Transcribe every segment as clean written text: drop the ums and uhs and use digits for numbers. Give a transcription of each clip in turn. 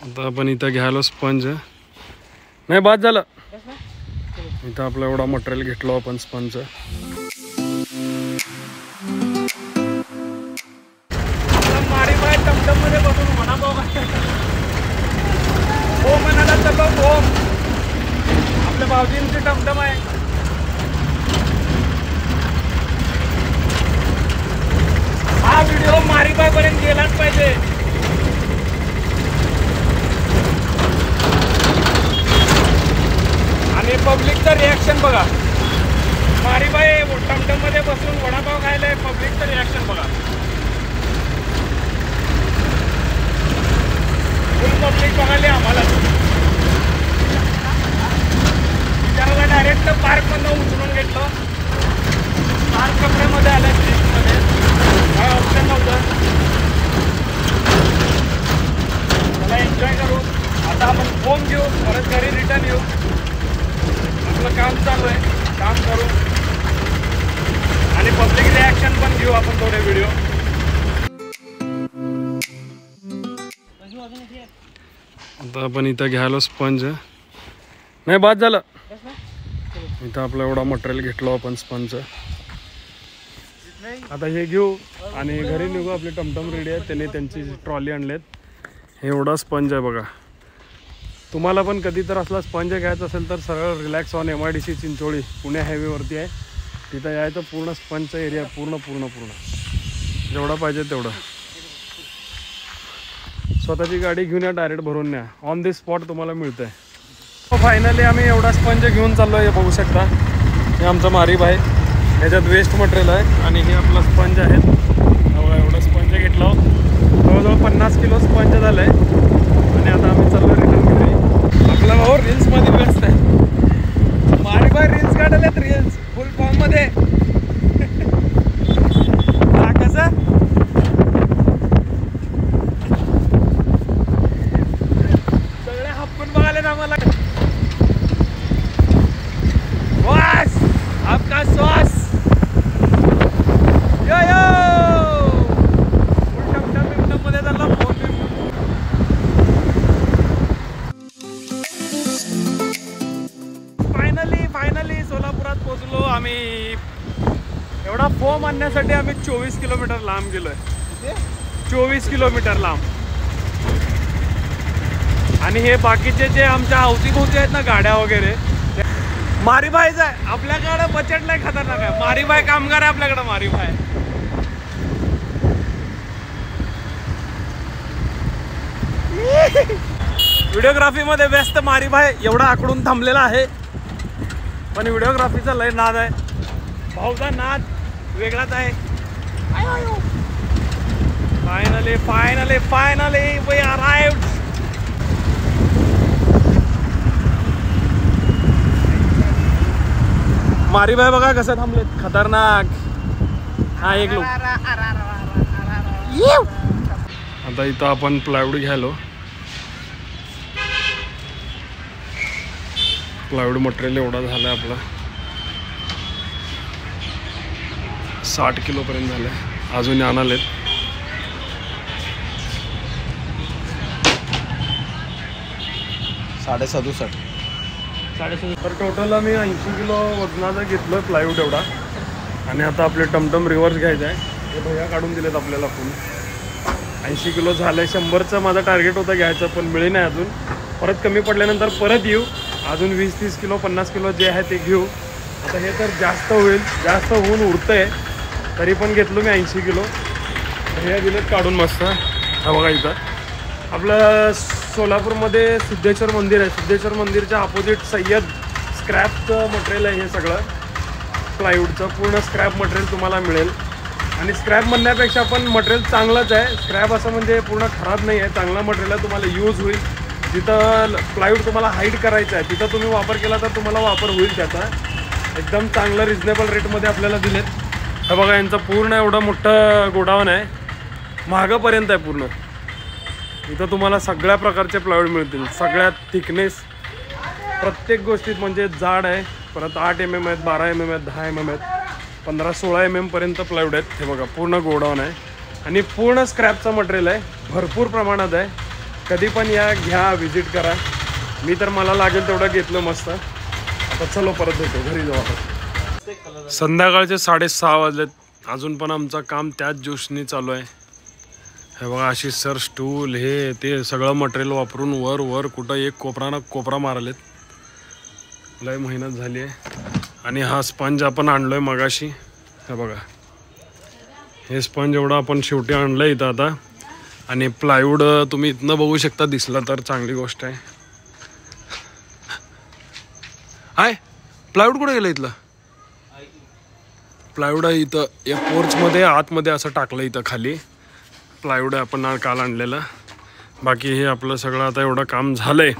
आता आपण इथं घ्यायला स्पंज नाही बाद झालं. इथं आपलं एवढा मटेरियल घेतलो आपण स्पंज. मारीबाई टमटम मध्ये बसून वडापाव हो म्हणाला तर हो. आपल्या भाऊजींची टमटम आहे. हा व्हिडिओ मारीबाई पर्यंत गेलाच पाहिजे. आणि पब्लिकचं रिॲक्शन बघा. मारीबाई टमटम मध्ये बसून वडापाव खायला पब्लिकचं रिॲक्शन बघा. फुल पब्लिक बघायला आम्हाला विचारायला डायरेक्ट पार्कमधनं उचलून घेतलं. पार्क कपड्यामध्ये आलं लिफ्टमध्ये काय ऑप्शन नव्हतं. त्याला एन्जॉय करू. आता आपण फोन घेऊ परत घरी रिटर्न येऊ. आपलं काम चालू आहे. काम करू आणि पब्लिक रिॲक्शन पण घेऊ आपण थोडे व्हिडिओ. आता आपण इथं घ्यायला स्पंज नाही बाद झालं. इथं आपलं एवढा मटेरियल घेतलो आपण स्पंज. आता हे घेऊ आणि घरी निघू. आपले टमटम रेडी आहेत. त्यांनी त्यांची ट्रॉली आणलेत. हे एवढा स्पंज आहे बघा. तुम्हाला पण कधी तर असला स्पंज घ्यायचा असेल तर सरळ relax on MIDC Chincholi Pune हायवेवरती आहे. तिथं यायचं. पूर्ण स्पंजचा एरिया पूर्ण जेवढा पाहिजे तेवढं. स्वतःची गाडी घेऊन या. डायरेक्ट भरून न्या. ऑन दी स्पॉट तुम्हाला मिळतंय. फायनली आम्ही एवढा स्पंज घेऊन चाललो आहे. बघू शकता हे आमचं मारीबाई. ह्याच्यात वेस्ट मटेरियल आहे आणि हे आपला स्पंज आहे. एवढं स्पंज घेतलं. जवळजवळ 50 किलो स्पंज झालं आहे. आणि आता आम्ही चाललो रिटर्न घरी. आपला भाऊ रील्समध्ये व्यस्त आहे. मारीबाई रील्स काढलेत. रील्स फुल फॉर्ममध्ये. हा कसं सगळे हप्पून बघाले आम्हाला. वास आपका श्वास यो यो टमटम मध्ये झाला फोन. फायनली सोलापुरात पोहोचलो आम्ही. एवढा फोम आणण्यासाठी आम्ही 24 किलोमीटर लांब गेलोय. 24 किलोमीटर लांब. आणि हे बाकीचे जे आमच्या अवतीभोवती आहेत ना गाड्या वगैरे मारीबाईच आहे. आपल्याकडं बजेट नाही खतरनाक आहे. मारीबाई कामगार आहे आपल्याकडं. मारीबाई व्हिडिओग्राफी मध्ये व्यस्त. मारीबाई एवढा आकडून थांबलेला आहे. पण व्हिडिओग्राफीचा लय नाद आहे. भाऊचा नाद वेगळाच आहे. Finally we arrived. मारीबाई बघा कसं थांबलेत. खतरनाक. हा एक लोक. आता इथं आपण प्लायवूड घ्यायलो. प्लायवूड मटेरियल एवढा झालं आहे आपला. 60 किलोपर्यंत झालं आहे. अजून आणालेत. साडेसदुसष्ट. तर टोटल आम्ही 80 किलो वजनाचा घेतलं प्लायवूड एवढा. आणि आता आपले टमटम रिव्हर्स घ्यायचं आहे. हे भैया काढून दिलेत आपल्याला फुल. 80 किलो झालं. 100चं माझं टार्गेट होतं घ्यायचं पण मिळे नाही अजून. परत कमी पडल्यानंतर परत येऊ. अजून 20-30 किलो 50 किलो जे आहे ते घेऊ. आता हे तर जास्त होईल. जास्त होऊन उरतंय. तरी पण घेतलो मी 80 किलो. हे दिलेत काढून मस्त. हा बघा इथं आपलं सोलापूरमध्ये सिद्धेश्वर मंदिर आहे. सिद्धेश्वर मंदिरच्या अपोजिट सय्यद स्क्रॅपचं मटेरियल आहे. हे सगळं प्लायवूडचं पूर्ण स्क्रॅप मटेरियल तुम्हाला मिळेल. आणि स्क्रॅप म्हणण्यापेक्षा पण मटेरियल चांगलंच आहे. स्क्रॅप असं म्हणजे पूर्ण खराब नाही आहे. चांगला मटेरियल आहे. तुम्हाला यूज होईल. जिथं प्लायवूड तुम्हाला हाईड करायचं आहे तिथं तुम्ही वापर केला तर तुम्हाला वापर होईल त्याचा. एकदम चांगलं रिजनेबल रेटमध्ये आपल्याला दिलेत. हे बघा यांचं पूर्ण एवढं मोठं गोडाऊन आहे. महागापर्यंत आहे पूर्ण. इथं तुम्हाला सगळ्या प्रकारचे प्लायवूड मिळतील. सगळ्यात थिकनेस प्रत्येक गोष्टीत म्हणजे जाड आहे. परत 8 mm आहेत, 12 mm आहेत, 10 mm आहेत, 15-16 mm पर्यंत प्लायवूड आहेत. हे बघा पूर्ण गोडाऊन आहे. आणि पूर्ण स्क्रॅपचं मटेरियल आहे, भरपूर प्रमाणात आहे. कधी पण या, घ्या, व्हिजिट करा. मी तर मला लागेल तेवढं घेतलं मस्त. आता चलो परत येतो घरी जाऊ. आता संध्याकाळचे 6:30 वाजलेत, अजून पण आमचं काम त्याच जोशनी चालू आहे. हे बघा आशिष सर स्टूल हे ते सगळं मटेरियल वापरून वर कुठं एक कोपरा ना कोपरा मारलेत. लय मेहनत झाली आहे. आणि हा स्पंज आपण आणलोय मगाशी. हे बघा हे स्पंज एवढं आपण शेवटी आणलं इथं आता. आणि प्लायवूड तुम्ही इथनं बघू शकता, दिसला तर चांगली गोष्ट आहे. हाय प्लायवूड कुठे गेलं इथलं? प्लायवूड आहे इथं या पोर्चमध्ये आतमध्ये असं टाकलं इथं खाली. प्लायवूड आपण काल आणलेलं. बाकी हे आपलं सगळं आता एवढं काम झालं आहे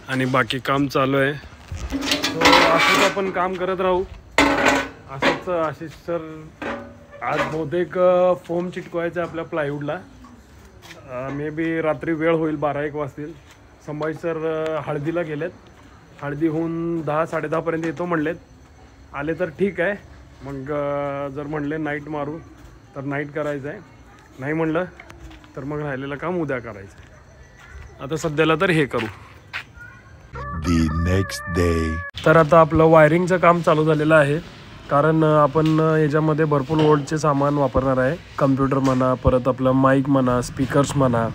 आणि बाकी काम चालू आहे. असंच आपण काम करत राहू. असंच आशिष सर आज बहुतेक फोम चिटकवायचं आपल्या प्लायवूडला. मे बी रात्री वेळ होईल, 12-1 वाजतील. संभाजी सर हळदीला गेलेत. हळदी होऊन 10-10:30पर्यंत येतो म्हणलेत. आले तर ठीक आहे, मग जर म्हणले नाईट मारू तर नाईट करायचं आहे. नाही म्हणलं तर मग राहिलेलं काम उद्या करायचं आहे. आता सध्याला तर हे करू. The next day. तर आता आपलं वायरिंगचं काम चालू झालेलं आहे. कारण आपण याच्यामध्ये भरपूर वोल्टचे सामान वापरणार आहे. कम्प्युटर म्हणा, परत आपलं माईक म्हणा, स्पीकर्स म्हणा.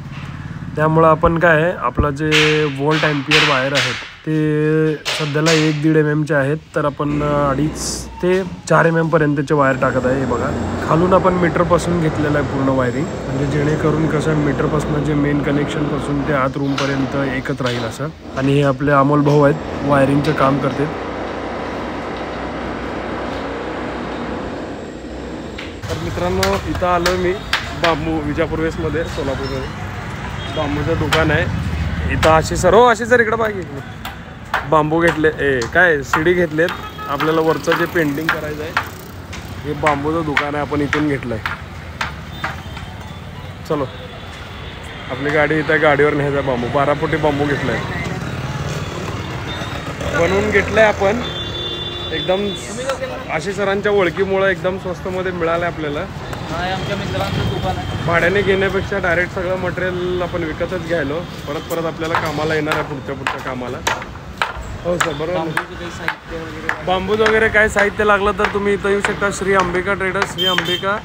त्यामुळं आपण काय आहे, आपलं जे वोल्ट ॲम्पियर वायर आहेत ते सध्याला 1-1.5 mm आहेत. तर आपण 2.5 ते 4 mm पर्यंतचे वायर टाकत आहे. हे बघा खालून आपण मीटरपासून घेतलेलं आहे पूर्ण वायरिंग. म्हणजे जेणेकरून कसं मीटरपासून जे मेन कनेक्शनपासून ते आत रूमपर्यंत एकच राहील असं. आणि हे आपले अमोल भाऊ आहेत, वायरिंगचं काम करतात. तर मित्रांनो इथं आलो मी बांबू विजापूर वेस्टमध्ये, सोलापूरमध्ये बांबूचं दुकान आहे. इथं आशिष सर, हो आशिष सर इकडं बाकी बांबू घेतले, काय सीडी घेतलेत. आपल्याला वरचं जे पेंटिंग करायचं आहे हे बांबूचं दुकान आहे, आपण इथून घेतलं आहे. चलो आपली गाडी इथं, गाडीवर न्यायचा बांबू. 12 फुटी बांबू घेतला आहे, बनवून घेतलं आहे आपण. एकदम आशिष सरांच्या ओळखीमुळं एकदम स्वस्तमध्ये मिळालं आपल्याला. आमच्या मित्रांचं दुकान आहे. भाड्याने घेण्यापेक्षा डायरेक्ट सगळं मटेरियल आपण विकतच घ्यायलो. परत आपल्याला कामाला येणार आहे पुढच्या कामाला. हो सर बरोबर. बांबूज वगैरे काय साहित्य लागलं तर तुम्ही इथं येऊ शकता. श्री अंबिका ट्रेडर्स, श्री अंबिका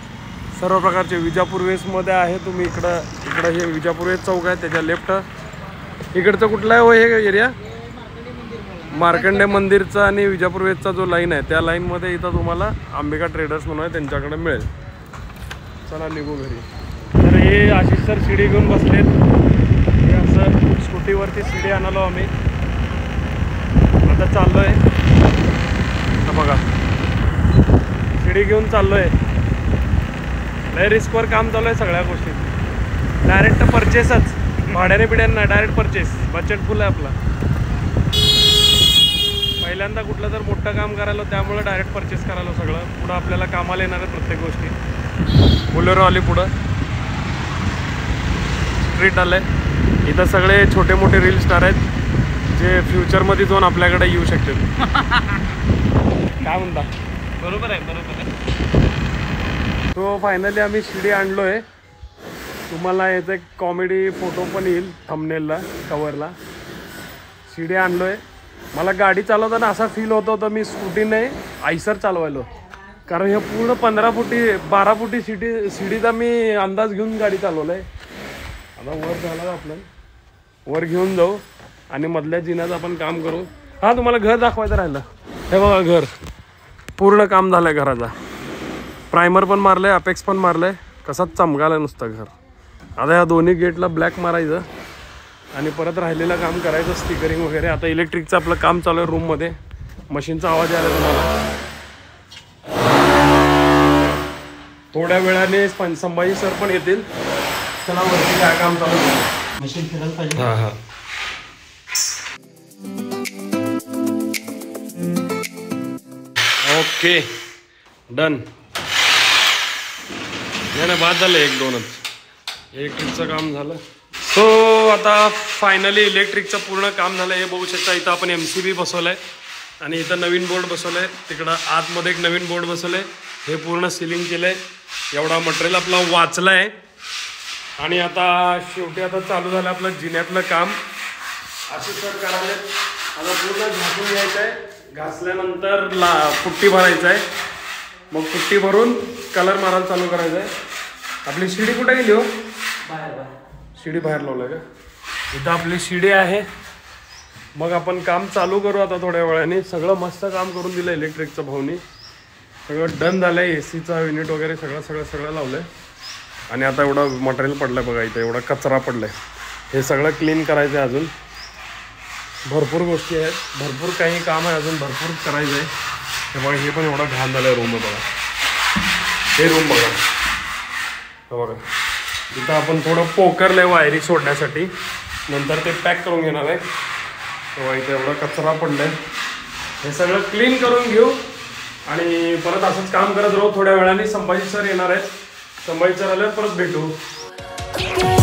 सर्व प्रकारचे विजापूर वेस्टमध्ये आहे. तुम्ही इकडं हे विजापूर वेस्ट चौक आहे, त्याच्या लेफ्ट इकडचं कुठलं आहे हो हे एरिया? मार्कंडे मंदिरचा आणि विजापूर वेस्टचा जो लाईन आहे त्या लाईनमध्ये इथं तुम्हाला अंबिका ट्रेडर्स म्हणून आहे, त्यांच्याकडे मिळेल. चला निघू घरी. तर हे आशिष सर शिडी घेऊन बसलेत. हे असं स्कूटीवरती शिडी आणालो आम्ही. आता चाललो आहे, बघा शिडी घेऊन चाललो आहे. लय रिस्कवर काम चालू आहे सगळ्या गोष्टी. डायरेक्ट परचेसच, भाड्याने पिढ्यांना डायरेक्ट परचेस. बजेट फुल आहे आपला. पहिल्यांदा कुठलं तर मोठं काम करायला, त्यामुळे डायरेक्ट परचेस करायला सगळं. पुढं आपल्याला कामाला येणार आहे प्रत्येक गोष्टी. बोलेरो आली पुढं, स्ट्रीट आलं आहे. इथं सगळे छोटे मोठे रील स्टार आहेत जे फ्युचरमध्ये जाऊन आपल्याकडे येऊ शकतील. काय म्हणता? बरोबर आहे. तो फायनली आम्ही शिडी आणलो आहे. तुम्हाला याचा एक कॉमेडी फोटो पण येईल थंबनेलला, कवरला. शिडी आणलो आहे. मला गाडी चालवताना असा फील होत होता मी स्कूटीने आयसर चालवायलो. कारण हे पूर्ण 15 फुटी 12 फुटी शिडीचा मी अंदाज घेऊन गाडी चालवलं आहे. आता वर झाला आपलं, वर घेऊन जाऊ आणि मधल्या जिन्याचं आपण काम करू. हां तुम्हाला घर दाखवायचं राहिलं. हे बघा घर पूर्ण काम झालं आहे घराचा. प्रायमर पण मारलं आहे, अपेक्स पण मारलं आहे. कसाच चमकाला नुसतं घर. आता ह्या दोन्ही गेटला ब्लॅक मारायचं आणि परत राहिलेलं काम करायचं, स्टिकरिंग वगैरे. आता इलेक्ट्रिकचं आपलं काम चालू आहे रूममध्ये. मशीनचा आवाज आला तुम्हाला. थोड्या वेळाने संभाजी सर पण येतील. चला वरती काय काम चालू आहे. मशीन फिरायला पाहिजे. हां हां ओके डन. नाही बाद झालं, 1-2च इलेक्ट्रिकचं काम झालं. सो आता फायनली इलेक्ट्रिकचं पूर्ण काम झालं. हे बघू शकता इथं आपण MCB बसवलं आहे आणि इथं नवीन बोर्ड बसवलं आहे. तिकडं आतमध्ये एक नवीन बोर्ड बसवलं आहे हे पूर्ण सिलिंग केलंय. एवढा मटेरियल आपला वाचलाय. आणि आता शेवटी आता चालू झालं आपलं जिन्यातलं काम. असे सर करायला आता पूर्ण घासून घ्यायचं आहे. घासल्यानंतर पुट्टी भरायचं आहे. मग पुट्टी भरून कलर मारायला चालू करायचं आहे. आपली शिडी कुठे गेली हो? शिडी बाहेर लावलं का? इथं आपली शिडी आहे. मग आपण काम चालू करू आता थोड्या वेळाने. सगळं मस्त काम करून दिलं इलेक्ट्रिकचं भाऊनी. सगळं डन झालं आहे. AC युनिट वगैरे सगळं लावलं आहे. आणि आता एवढं मटेरियल पडलं आहे बघा. इथं एवढा कचरा पडला आहे. हे सगळं क्लीन करायचं आहे. अजून भरपूर गोष्टी आहेत. भरपूर काही काम आहे अजून. भरपूर करायचं आहे. हे बघा हे पण एवढा घाण झालं आहे रूम बघा. हे रूम बघा. हे बघा इथं आपण थोडं पोकरलं आहे वायरी सोडण्यासाठी. नंतर ते पॅक करून घेणार आहे. तेव्हा इथं एवढा कचरा पडला आहे. हे सगळं क्लीन करून घेऊ आणि परत असंच काम करत राहू. थोड्या वेळाने संभाजी सर येणार आहेत. संभाजी सर आल्यावर परत भेटू.